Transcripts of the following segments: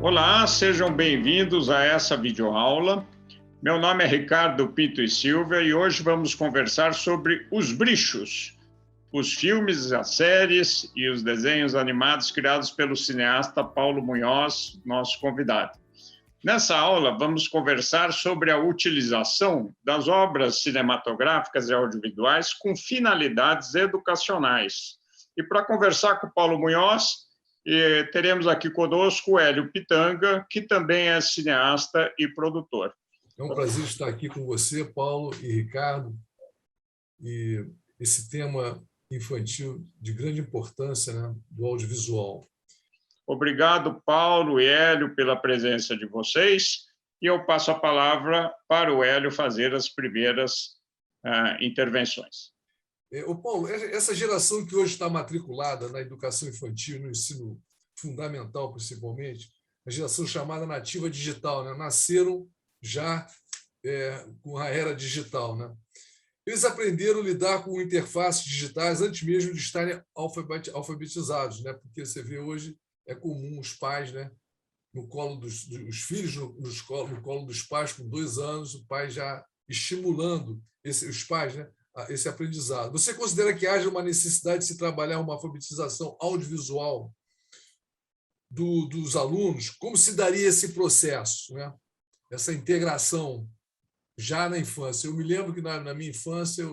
Olá, sejam bem-vindos a essa videoaula. Meu nome é Ricardo Pinto e Silva e hoje vamos conversar sobre os Brichos, os filmes, as séries e os desenhos animados criados pelo cineasta Paulo Munhoz, nosso convidado. Nessa aula, vamos conversar sobre a utilização das obras cinematográficas e audiovisuais com finalidades educacionais. E para conversar com o Paulo Munhoz, teremos aqui conosco o Hélio Pitanga, que também é cineasta e produtor. É um prazer estar aqui com você, Paulo e Ricardo. E esse tema infantil de grande importância, né, do audiovisual. Obrigado, Paulo e Hélio, pela presença de vocês. E eu passo a palavra para o Hélio fazer as primeiras intervenções. Paulo, essa geração que hoje está matriculada na educação infantil, no ensino fundamental, principalmente, a geração chamada nativa digital, né? Nasceram já com a era digital, né? Eles aprenderam a lidar com interfaces digitais antes mesmo de estarem alfabetizados, né? Porque você vê hoje, é comum os pais, né, no colo dos filhos, no colo dos pais, com 2 anos, o pai já estimulando os pais, né, esse aprendizado. Você considera que haja uma necessidade de se trabalhar uma alfabetização audiovisual dos alunos? Como se daria esse processo, né? Essa integração já na infância? Eu me lembro que na minha infância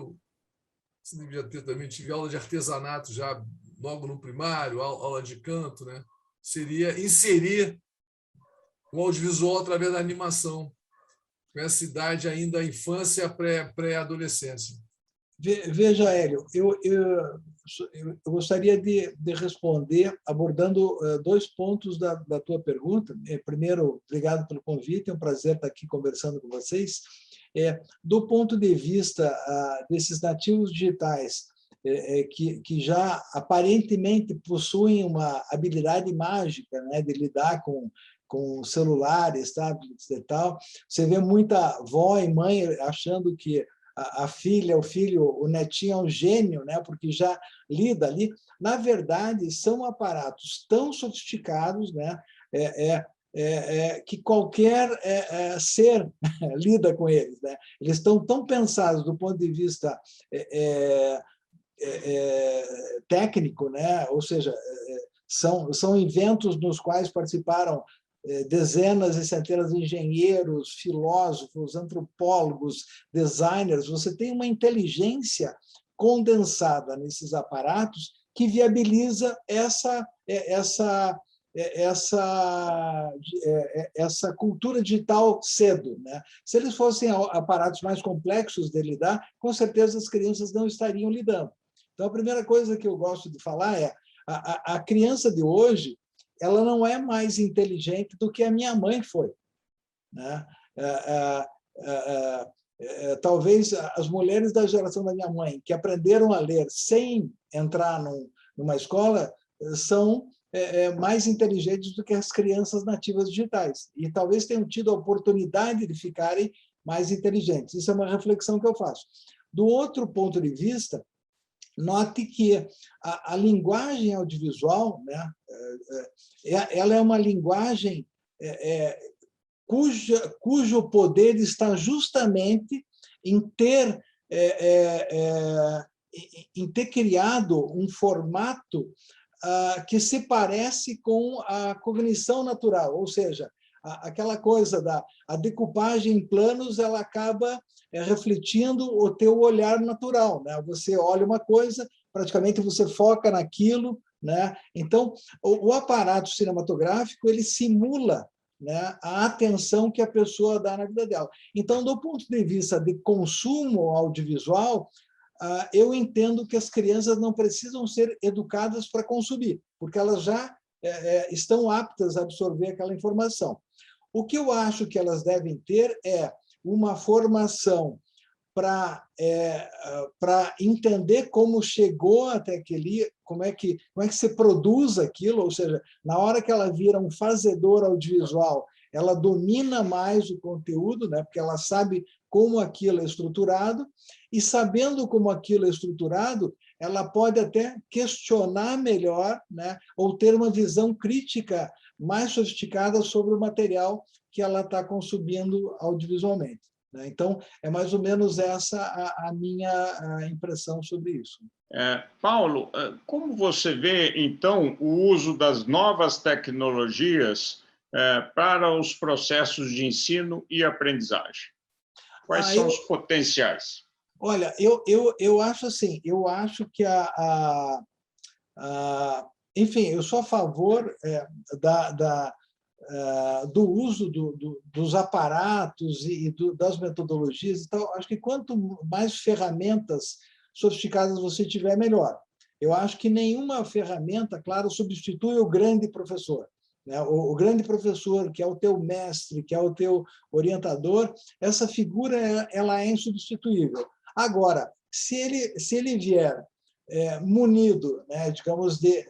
você devia ter também, tive aula de artesanato já logo no primário, aula de canto, né? Seria inserir o audiovisual através da animação, com essa idade ainda, infância, pré-adolescência. Veja, Hélio, eu gostaria de responder abordando 2 pontos da tua pergunta. Primeiro, obrigado pelo convite, é um prazer estar aqui conversando com vocês. Do ponto de vista desses nativos digitais, que já aparentemente possuem uma habilidade mágica, né, de lidar com celulares, tablets e tal, você vê muita avó e mãe achando que a filha, o filho, o netinho é um gênio, né, porque já lida ali. Na verdade, são aparatos tão sofisticados, né, que qualquer ser lida com eles, né? Eles estão tão pensados do ponto de vista técnico, né? Ou seja, são eventos nos quais participaram dezenas e centenas de engenheiros, filósofos, antropólogos, designers. Você tem uma inteligência condensada nesses aparatos que viabiliza essa cultura digital cedo, né? Se eles fossem aparatos mais complexos de lidar, com certeza as crianças não estariam lidando. Então, a primeira coisa que eu gosto de falar é a criança de hoje, ela não é mais inteligente do que a minha mãe foi, né? Talvez as mulheres da geração da minha mãe, que aprenderam a ler sem entrar numa escola, são mais inteligentes do que as crianças nativas digitais. E talvez tenham tido a oportunidade de ficarem mais inteligentes. Isso é uma reflexão que eu faço. Do outro ponto de vista, note que a linguagem audiovisual, né, ela é uma linguagem cujo poder está justamente em ter criado um formato que se parece com a cognição natural, ou seja, aquela coisa a decupagem em planos, ela acaba refletindo o teu olhar natural, né? Você olha uma coisa, praticamente você foca naquilo, né? Então, o aparato cinematográfico, ele simula, né, a atenção que a pessoa dá na vida dela. Então, do ponto de vista de consumo audiovisual, eu entendo que as crianças não precisam ser educadas para consumir, porque elas já estão aptas a absorver aquela informação. O que eu acho que elas devem ter é uma formação para entender como chegou até aquele, como é que se produz aquilo, ou seja, na hora que ela vira um fazedor audiovisual, ela domina mais o conteúdo, né, porque ela sabe como aquilo é estruturado, e sabendo como aquilo é estruturado, ela pode até questionar melhor, né, ou ter uma visão crítica mais sofisticada sobre o material que ela está consumindo audiovisualmente, né? Então, é mais ou menos essa a minha impressão sobre isso. Paulo, como você vê, então, o uso das novas tecnologias para os processos de ensino e aprendizagem? Quais são os potenciais? Olha, eu acho assim, eu acho que enfim, eu sou a favor do uso dos aparatos e das metodologias e tal. Acho que quanto mais ferramentas sofisticadas você tiver, melhor. Eu acho que nenhuma ferramenta, claro, substitui o grande professor, né? O grande professor, que é o teu mestre, que é o teu orientador, essa figura ela é insubstituível. Agora, se ele vier munido, né, digamos, de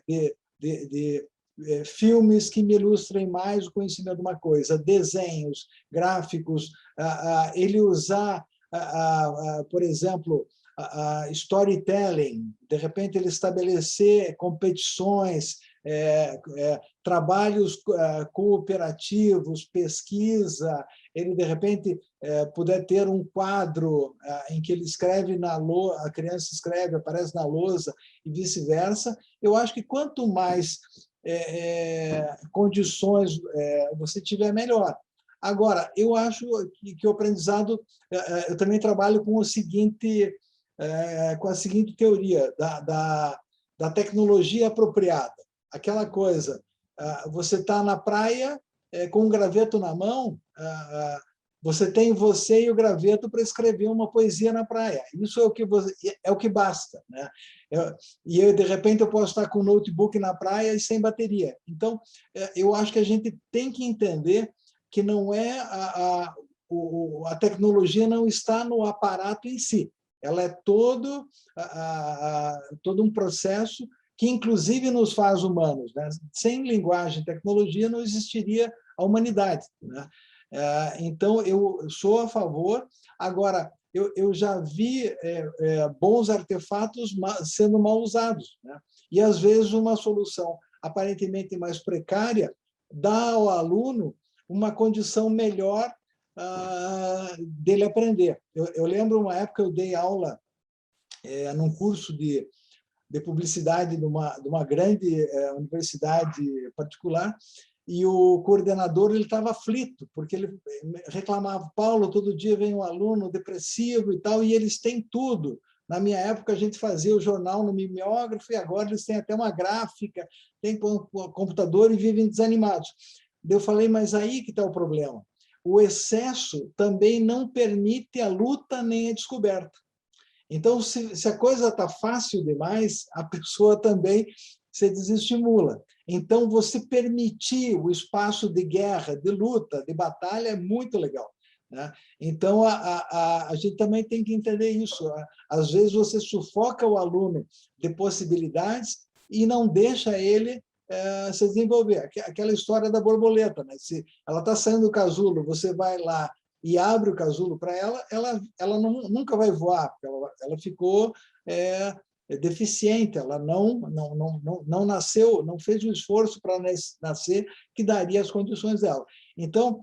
filmes que me ilustrem mais o conhecimento de uma coisa, desenhos, gráficos, ele usar, por exemplo, storytelling, de repente ele estabelecer competições, trabalhos cooperativos, pesquisa, ele de repente puder ter um quadro em que ele escreve na lousa, a criança escreve, aparece na lousa e vice-versa. Eu acho que quanto mais condições você tiver, melhor. Agora, eu acho que o aprendizado, eu também trabalho com a seguinte teoria da tecnologia apropriada. Aquela coisa, você está na praia com um graveto na mão, você tem você e o graveto para escrever uma poesia na praia. Isso é o que basta, né? De repente, eu posso estar com o notebook na praia e sem bateria. Então, eu acho que a gente tem que entender que não é a tecnologia não está no aparato em si. Ela é todo um processo que, inclusive, nos faz humanos, né? Sem linguagem e tecnologia não existiria a humanidade, né? Então, eu sou a favor. Agora, eu já vi bons artefatos sendo mal usados, né? E, às vezes, uma solução aparentemente mais precária dá ao aluno uma condição melhor dele aprender. Eu lembro uma época eu dei aula num curso de publicidade de uma grande universidade particular, e o coordenador ele estava aflito, porque ele reclamava: Paulo, todo dia vem um aluno depressivo e tal, e eles têm tudo. Na minha época, a gente fazia o jornal no mimeógrafo, e agora eles têm até uma gráfica, têm computador e vivem desanimados. Eu falei: mas aí que está o problema. O excesso também não permite a luta nem a descoberta. Então, se a coisa está fácil demais, a pessoa também se desestimula. Então, você permitir o espaço de guerra, de luta, de batalha, é muito legal, né? Então, a gente também tem que entender isso. Às vezes, você sufoca o aluno de possibilidades e não deixa ele se desenvolver. Aquela história da borboleta, né? Se ela está saindo do casulo, você vai lá e abre o casulo para ela nunca vai voar, porque ela ficou deficiente, ela não nasceu, não fez o esforço para nascer que daria as condições dela. Então,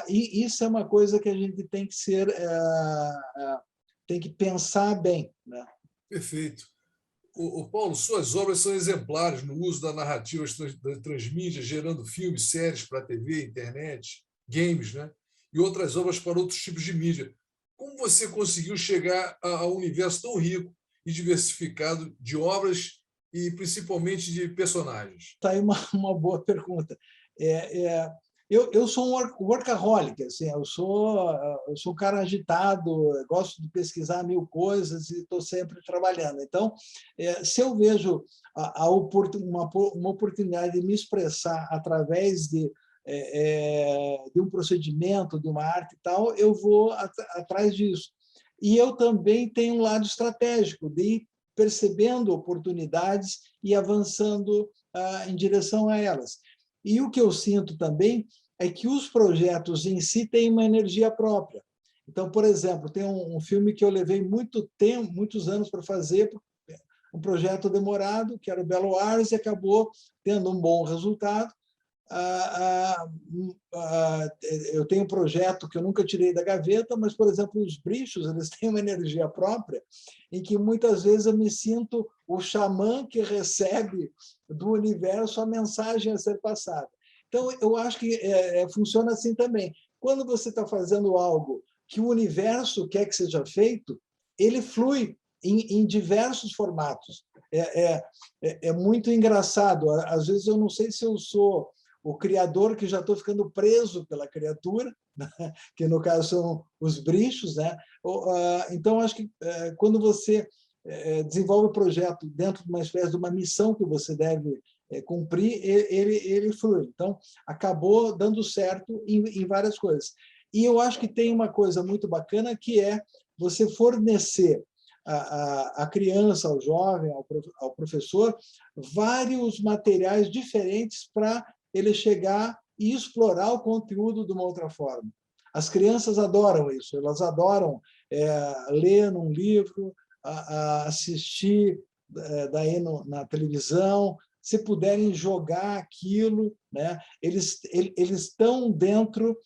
isso é uma coisa que a gente tem que tem que pensar bem, né? Perfeito. Paulo, suas obras são exemplares no uso da narrativa da transmídia, gerando filmes, séries para a TV, internet, games, né? E outras obras para outros tipos de mídia. Como você conseguiu chegar a um universo tão rico e diversificado de obras e principalmente de personagens? Está aí uma boa pergunta. Eu sou um workaholic, assim, eu sou um cara agitado, gosto de pesquisar 1000 coisas e estou sempre trabalhando. Então, se eu vejo uma oportunidade de me expressar através de um procedimento, de uma arte e tal, eu vou atrás disso. E eu também tenho um lado estratégico, de ir percebendo oportunidades e avançando em direção a elas. E o que eu sinto também é que os projetos em si têm uma energia própria. Então, por exemplo, tem um filme que eu levei muitos anos para fazer, um projeto demorado, que era o Belo Ars, e acabou tendo um bom resultado. eu tenho um projeto que eu nunca tirei da gaveta, mas, por exemplo, os Brichos, eles têm uma energia própria em que muitas vezes eu me sinto o xamã que recebe do universo a mensagem a ser passada. Então, eu acho que funciona assim também. Quando você está fazendo algo que o universo quer que seja feito, ele flui em diversos formatos. É muito engraçado. Às vezes eu não sei se eu sou o criador que já estou ficando preso pela criatura, né? Que no caso são os Brichos, né? Então, acho que quando você desenvolve o projeto dentro de uma espécie de uma missão que você deve cumprir, ele flui. Então, acabou dando certo em várias coisas. E eu acho que tem uma coisa muito bacana, que é você fornecer à criança, ao jovem, ao professor, vários materiais diferentes para ele chegar e explorar o conteúdo de uma outra forma. As crianças adoram isso, elas adoram ler num livro, assistir daí na televisão, se puderem jogar aquilo, né? Eles estão dentro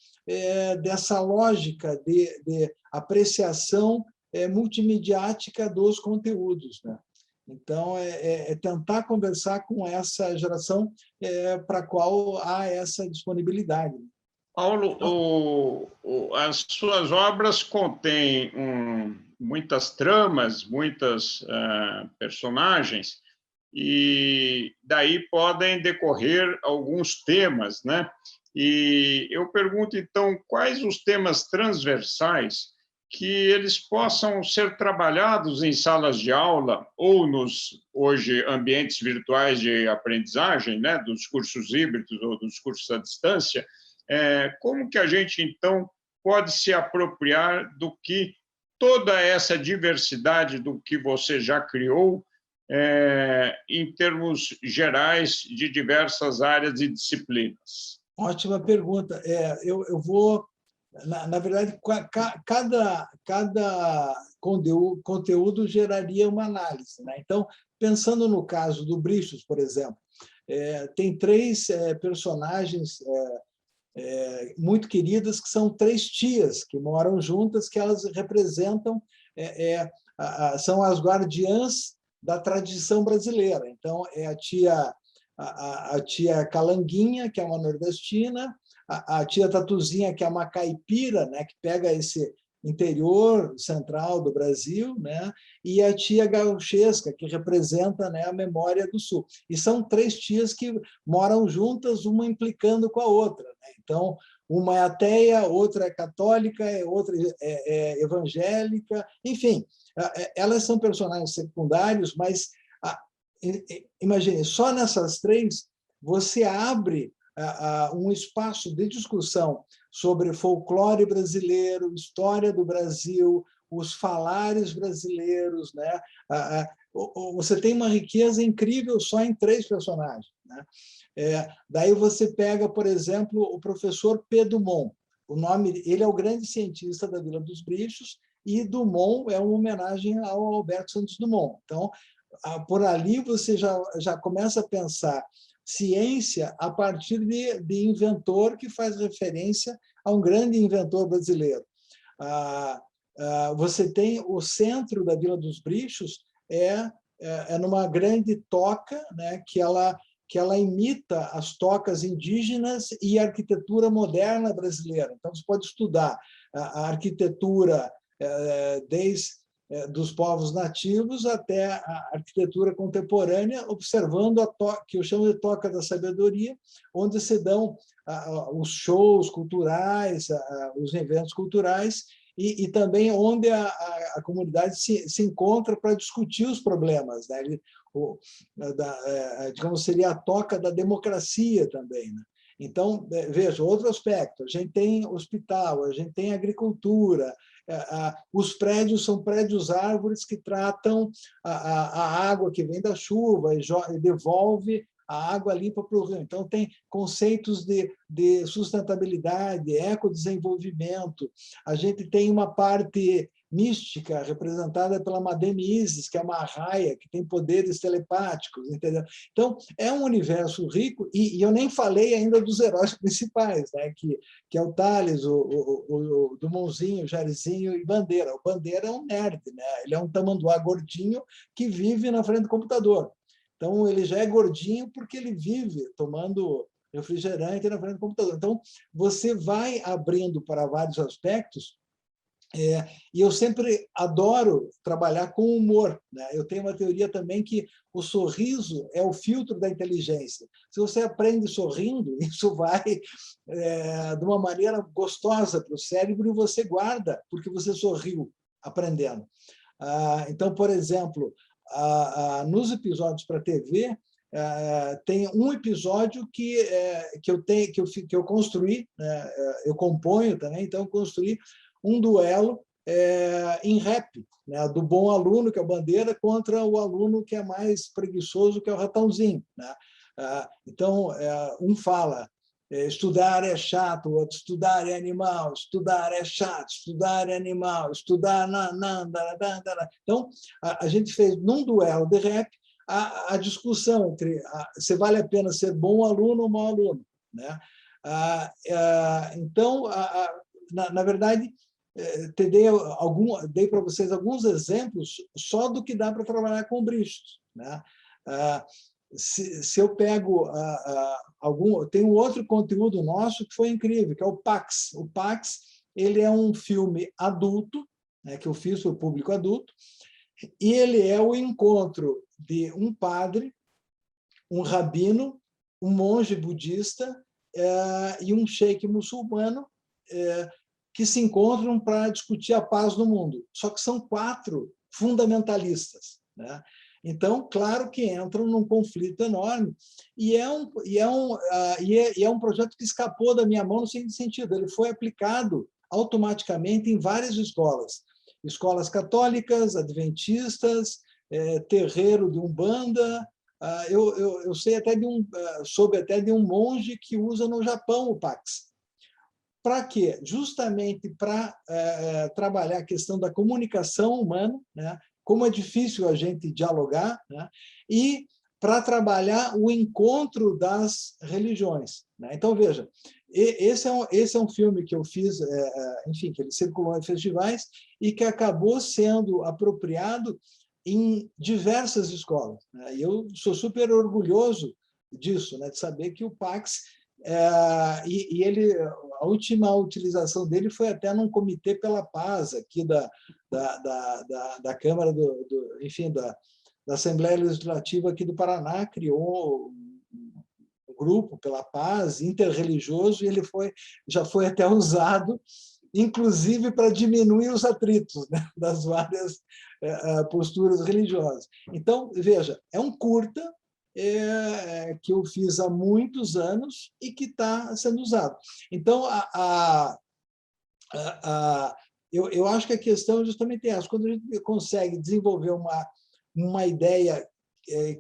dessa lógica de apreciação multimediática dos conteúdos, né? Então, tentar conversar com essa geração para a qual há essa disponibilidade. Paulo, as suas obras contêm muitas tramas, muitas personagens, e daí podem decorrer alguns temas, né? E eu pergunto, então, quais os temas transversais que eles possam ser trabalhados em salas de aula ou nos, hoje, ambientes virtuais de aprendizagem, né, dos cursos híbridos ou dos cursos à distância, como que a gente, então, pode se apropriar do que toda essa diversidade do que você já criou, em termos gerais de diversas áreas e disciplinas? Ótima pergunta. Eu vou... Na verdade, cada conteúdo geraria uma análise, né? Então, pensando no caso do Brichos, por exemplo, tem 3 personagens muito queridas, que são 3 tias que moram juntas, que elas representam, são as guardiãs da tradição brasileira. Então, é a tia Calanguinha, que é uma nordestina, a tia Tatuzinha, que é uma caipira, né, que pega esse interior central do Brasil, né, e a tia Gauchesca, que representa, né, a memória do Sul. E são 3 tias que moram juntas, uma implicando com a outra, né? Então, uma é ateia, outra é católica, outra é evangélica, enfim, elas são personagens secundários, mas imagine, só nessas 3 você abre um espaço de discussão sobre folclore brasileiro, história do Brasil, os falares brasileiros, né? Você tem uma riqueza incrível só em 3 personagens, né? Daí você pega, por exemplo, o professor P. Dumont. Ele é o grande cientista da Vila dos Brichos, e Dumont é uma homenagem ao Alberto Santos Dumont. Então, por ali você já começa a pensar ciência a partir de inventor que faz referência a um grande inventor brasileiro. Você tem o centro da Vila dos Brichos, numa grande toca, né, que ela imita as tocas indígenas e a arquitetura moderna brasileira. Então, você pode estudar a arquitetura desde dos povos nativos até a arquitetura contemporânea, observando que eu chamo de Toca da Sabedoria, onde se dão os shows culturais, os eventos culturais, e também onde a comunidade se encontra para discutir os problemas, né? Digamos, seria a toca da democracia também, né? Então, veja, outro aspecto, a gente tem hospital, a gente tem agricultura, os prédios são prédios-árvores que tratam a água que vem da chuva e devolve a água limpa para o rio. Então, tem conceitos de sustentabilidade, ecodesenvolvimento. A gente tem uma parte mística representada pela Madame Isis, que é uma arraia, que tem poderes telepáticos, entendeu? Então, é um universo rico, e eu nem falei ainda dos heróis principais, né? que é o Thales, o Dumonzinho, o Jairzinho e Bandeira. O Bandeira é um nerd, né? Ele é um tamanduá gordinho que vive na frente do computador. Então, ele já é gordinho porque ele vive tomando refrigerante na frente do computador. Então, você vai abrindo para vários aspectos. E eu sempre adoro trabalhar com humor, né? Eu tenho uma teoria também que o sorriso é o filtro da inteligência. Se você aprende sorrindo, isso vai de uma maneira gostosa para o cérebro e você guarda, porque você sorriu aprendendo. Então, por exemplo, nos episódios para TV, tem um episódio que eu construí, né? Eu componho também, então eu construí um duelo em rap, né? Do bom aluno, que é o Bandeira, contra o aluno que é mais preguiçoso, que é o Ratãozinho, né? Então, um fala, estudar é chato, o outro, estudar é animal, estudar é chato, estudar é animal, estudar... Então, a gente fez, num duelo de rap, a discussão entre se vale a pena ser bom aluno ou mau aluno, né? Então, na verdade, dei para vocês alguns exemplos só do que dá para trabalhar com brichos, né? Se eu pego tem um outro conteúdo nosso que foi incrível, que é o Pax. O Pax, ele é um filme adulto, né, que eu fiz para o público adulto, e ele é o encontro de um padre, um rabino, um monge budista e um sheik muçulmano que se encontram para discutir a paz no mundo. Só que são 4 fundamentalistas, né? Então, claro que entram num conflito enorme, e é um projeto que escapou da minha mão no seguinte sentido: ele foi aplicado automaticamente em várias escolas católicas, adventistas, terreiro de Umbanda. Eu sei até soube até de um monge que usa no Japão o Pax. Para quê? Justamente para trabalhar a questão da comunicação humana, né? Como é difícil a gente dialogar, né? E para trabalhar o encontro das religiões, né? Então, veja, esse é um filme que eu fiz, enfim, que ele circulou em festivais e que acabou sendo apropriado em diversas escolas, né? E eu sou super orgulhoso disso, né? De saber que o Pax a última utilização dele foi até num comitê pela paz aqui da Câmara enfim, da Assembleia Legislativa aqui do Paraná, criou um grupo pela paz interreligioso, e ele já foi até usado, inclusive para diminuir os atritos, né, das várias posturas religiosas. Então, veja, é um curta que eu fiz há muitos anos e que está sendo usado. Então, eu acho que a questão é justamente essa: quando a gente consegue desenvolver uma ideia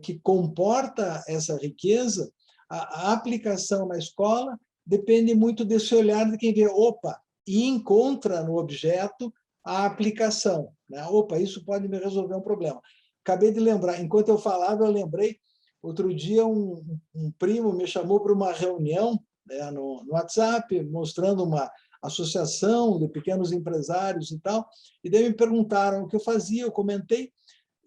que comporta essa riqueza, a aplicação na escola depende muito desse olhar de quem vê, opa, e encontra no objeto a aplicação, né? Opa, isso pode me resolver um problema. Acabei de lembrar, enquanto eu falava, eu lembrei. Outro dia, um primo me chamou para uma reunião, né, no WhatsApp, mostrando uma associação de pequenos empresários e tal, e daí me perguntaram o que eu fazia, eu comentei,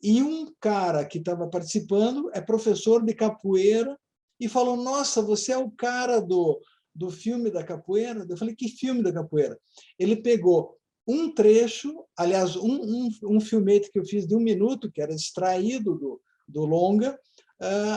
e um cara que estava participando é professor de capoeira e falou: nossa, você é o cara do filme da capoeira? Eu falei: que filme da capoeira? Ele pegou um trecho, aliás, um filmete que eu fiz de 1 minuto, que era extraído do longa.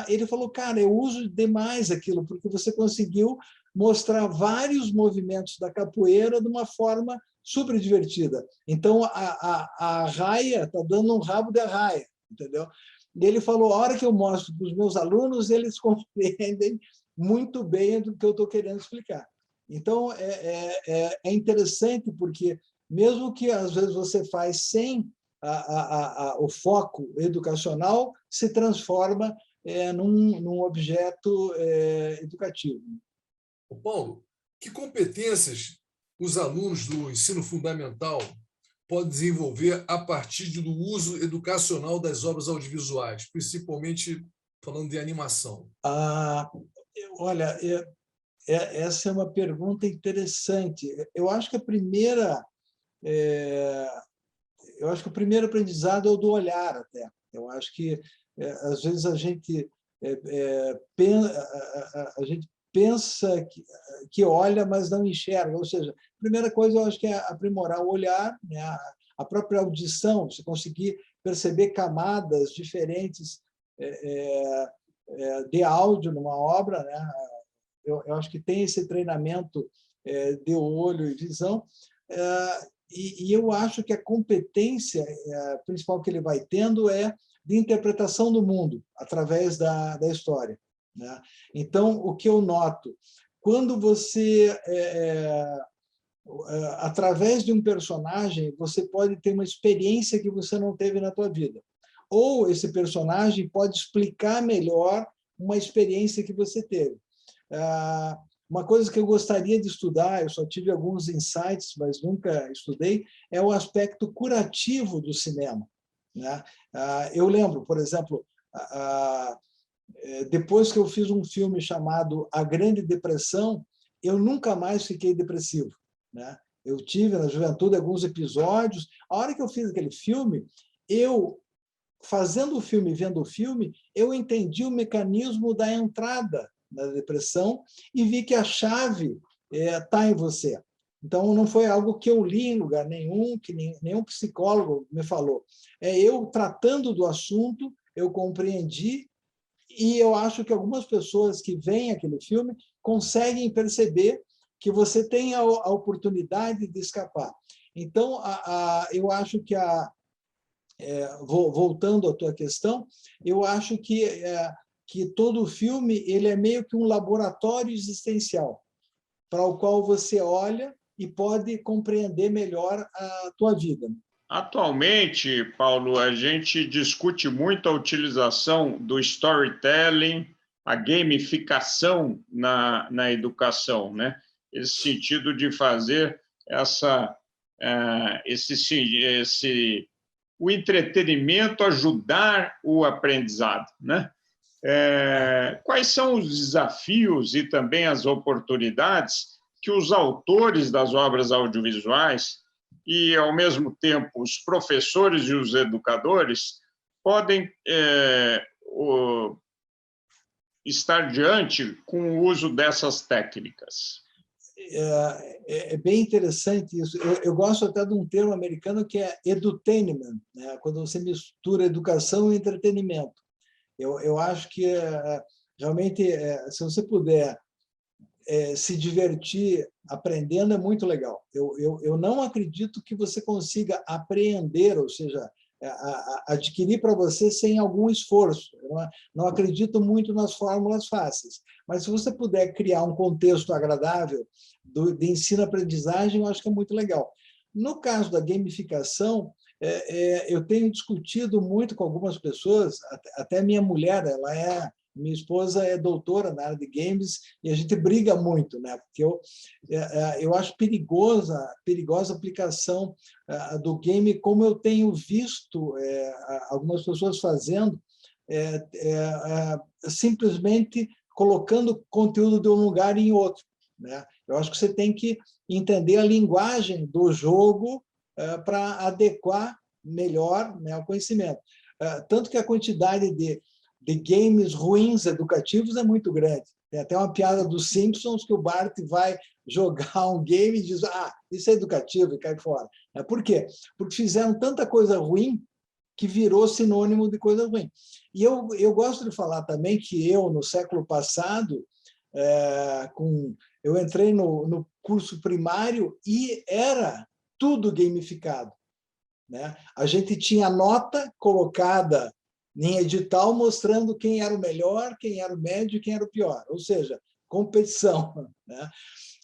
Ele falou: cara, eu uso demais aquilo, porque você conseguiu mostrar vários movimentos da capoeira de uma forma super divertida. Então, a arraia está dando um rabo de arraia, entendeu? E ele falou: a hora que eu mostro para os meus alunos, eles compreendem muito bem do que eu estou querendo explicar. Então, é interessante, porque mesmo que, às vezes, você faz sem o foco educacional, se transforma num objeto educativo. Paulo, que competências os alunos do ensino fundamental pode desenvolver a partir do uso educacional das obras audiovisuais, principalmente falando de animação? Olha, essa é uma pergunta interessante. Eu acho que o primeiro aprendizado é o do olhar até. Eu acho que às vezes a gente pensa que olha, mas não enxerga. Ou seja, a primeira coisa eu acho que é aprimorar o olhar, né? A própria audição, você conseguir perceber camadas diferentes de áudio numa obra, né? Eu acho que tem esse treinamento de olho e visão, e eu acho que a competência principal que ele vai tendo é de interpretação do mundo através da história, né? Então, o que eu noto, quando você, através de um personagem, você pode ter uma experiência que você não teve na tua vida, ou esse personagem pode explicar melhor uma experiência que você teve. Uma coisa que eu gostaria de estudar, eu só tive alguns insights, mas nunca estudei, é o aspecto curativo do cinema, né? Eu lembro, por exemplo, depois que eu fiz um filme chamado A Grande Depressão, eu nunca mais fiquei depressivo, né? Eu tive na juventude alguns episódios. A hora que eu fiz aquele filme, fazendo o filme, vendo o filme, eu entendi o mecanismo da entrada na depressão e vi que a chave está em você. Então, não foi algo que eu li em lugar nenhum, que nenhum psicólogo me falou. Eu, tratando do assunto, eu compreendi, e eu acho que algumas pessoas que veem aquele filme conseguem perceber que você tem a oportunidade de escapar. Então, eu acho que, voltando à tua questão, eu acho que todo filme ele é meio que um laboratório existencial para o qual você olha e pode compreender melhor a tua vida. Atualmente, Paulo, a gente discute muito a utilização do storytelling, a gamificação na educação, né? Esse sentido de fazer o entretenimento ajudar o aprendizado, né? Quais são os desafios e também as oportunidades que os autores das obras audiovisuais e, ao mesmo tempo, os professores e os educadores podem estar diante com o uso dessas técnicas? É bem interessante isso. Eu gosto até de um termo americano que é edutainment, né? Quando você mistura educação e entretenimento. Eu acho que, realmente, se você puder se divertir aprendendo, é muito legal. Eu não acredito que você consiga apreender, ou seja, adquirir para você sem algum esforço. Eu não acredito muito nas fórmulas fáceis. Mas, se você puder criar um contexto agradável de ensino-aprendizagem, eu acho que é muito legal. No caso da gamificação, eu tenho discutido muito com algumas pessoas, até minha mulher, minha esposa é doutora na área de games, e a gente briga muito, né? Porque eu acho perigosa a aplicação do game, como eu tenho visto algumas pessoas fazendo, simplesmente colocando conteúdo de um lugar em outro, né? Eu acho que você tem que entender a linguagem do jogo para adequar melhor, né, o conhecimento. Tanto que a quantidade de games ruins educativos é muito grande. Tem até uma piada dos Simpsons que o Bart vai jogar um game e diz: isso é educativo, e cai fora. Por quê? Porque fizeram tanta coisa ruim que virou sinônimo de coisa ruim. E eu gosto de falar também que no século passado, eu entrei no curso primário e era tudo gamificado, né? A gente tinha nota colocada em edital mostrando quem era o melhor, quem era o médio e quem era o pior, ou seja, competição, né?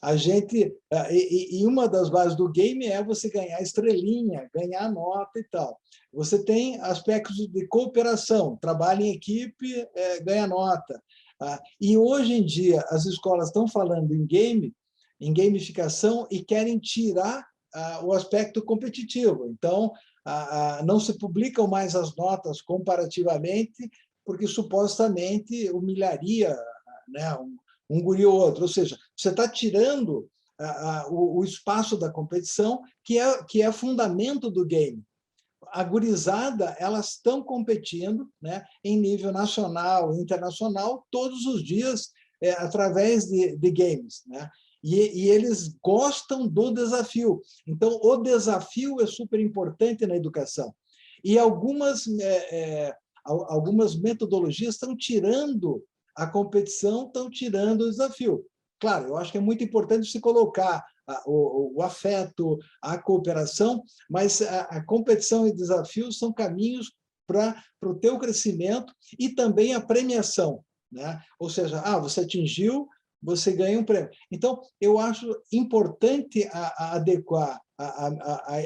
A gente, e uma das bases do game é você ganhar estrelinha, ganhar nota e tal. Você tem aspectos de cooperação, trabalho em equipe, ganha nota. E hoje em dia as escolas estão falando em gamificação e querem tirar o aspecto competitivo. Então, não se publicam mais as notas comparativamente, porque supostamente humilharia, né, um guri ou outro. Ou seja, você está tirando o espaço da competição, que é fundamento do game. A gurizada, elas estão competindo, né, em nível nacional e internacional todos os dias, através de games, né? E eles gostam do desafio. Então, o desafio é super importante na educação. E algumas metodologias estão tirando a competição, estão tirando o desafio. Claro, eu acho que é muito importante se colocar o afeto, a cooperação, mas a competição e desafio são caminhos para o teu crescimento e também a premiação, né? Ou seja, você atingiu, você ganha um prêmio. Então, eu acho importante adequar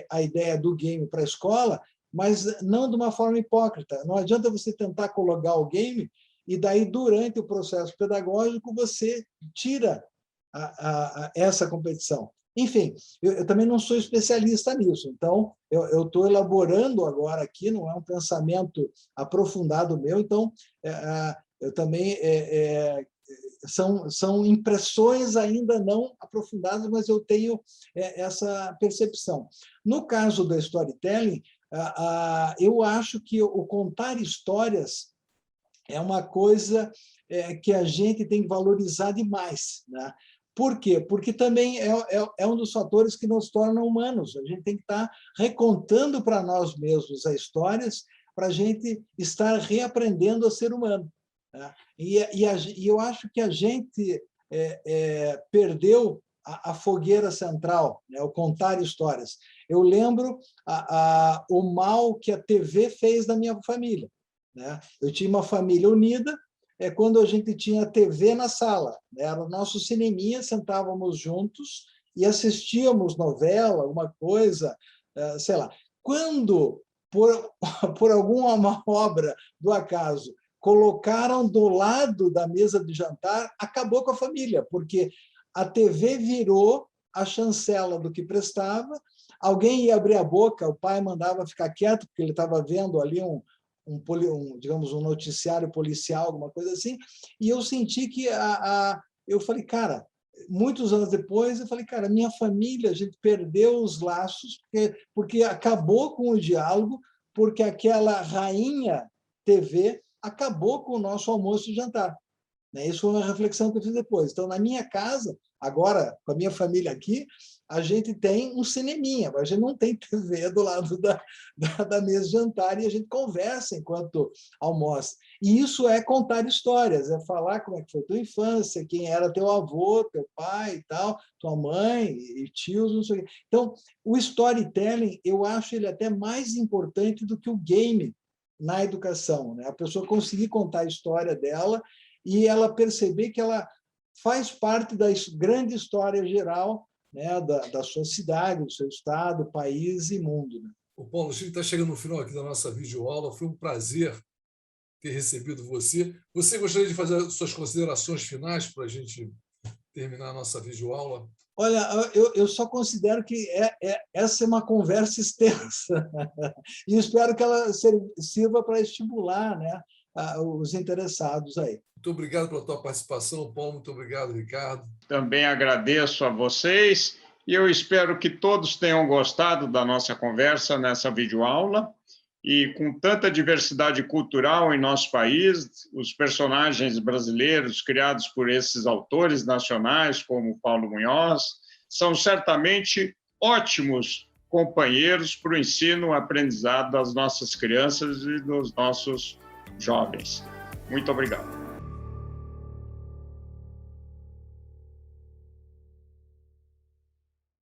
a ideia do game para a escola, mas não de uma forma hipócrita. Não adianta você tentar colocar o game e daí, durante o processo pedagógico, você tira essa competição. Enfim, eu também não sou especialista nisso, então eu estou elaborando agora aqui, não é um pensamento aprofundado meu, então eu também são impressões ainda não aprofundadas, mas eu tenho essa percepção. No caso do storytelling, eu acho que o contar histórias é uma coisa que a gente tem que valorizar demais, né? Por quê? Porque também é um dos fatores que nos tornam humanos. A gente tem que estar recontando para nós mesmos as histórias para a gente estar reaprendendo a ser humano, né? E eu acho que a gente perdeu a fogueira central, né? O contar histórias. Eu lembro o mal que a TV fez na minha família, né? Eu tinha uma família unida, quando a gente tinha TV na sala, né? Era o nosso cineminha, sentávamos juntos e assistíamos novela, alguma coisa, sei lá. Quando, por alguma obra do acaso, colocaram do lado da mesa de jantar, acabou com a família, porque a TV virou a chancela do que prestava, alguém ia abrir a boca, o pai mandava ficar quieto, porque ele estava vendo ali digamos, um noticiário policial, alguma coisa assim, e eu senti que eu falei, cara, muitos anos depois, eu falei, cara, minha família, a gente perdeu os laços, porque acabou com o diálogo, porque aquela rainha TV acabou com o nosso almoço e jantar. Isso foi uma reflexão que eu fiz depois. Então, na minha casa, agora, com a minha família aqui, a gente tem um cineminha, mas a gente não tem TV do lado da mesa de jantar e a gente conversa enquanto almoça. E isso é contar histórias, é falar como é que foi tua infância, quem era teu avô, teu pai e tal, tua mãe e tios, não sei o quê. Então, o storytelling, eu acho ele até mais importante do que o game na educação, né? A pessoa conseguir contar a história dela e ela perceber que ela faz parte da grande história geral, né, da sua cidade, do seu estado, país e mundo, né? Paulo, a gente está chegando no final aqui da nossa videoaula. Foi um prazer ter recebido você. Você gostaria de fazer suas considerações finais para a gente terminar a nossa videoaula? Olha, eu só considero que essa é uma conversa extensa e espero que ela sirva para estimular, né, os interessados aí. Muito obrigado pela tua participação, Paulo. Muito obrigado, Ricardo. Também agradeço a vocês e eu espero que todos tenham gostado da nossa conversa nessa videoaula. E com tanta diversidade cultural em nosso país, os personagens brasileiros criados por esses autores nacionais, como Paulo Munhoz, são certamente ótimos companheiros para o ensino, aprendizado das nossas crianças e dos nossos jovens. Muito obrigado.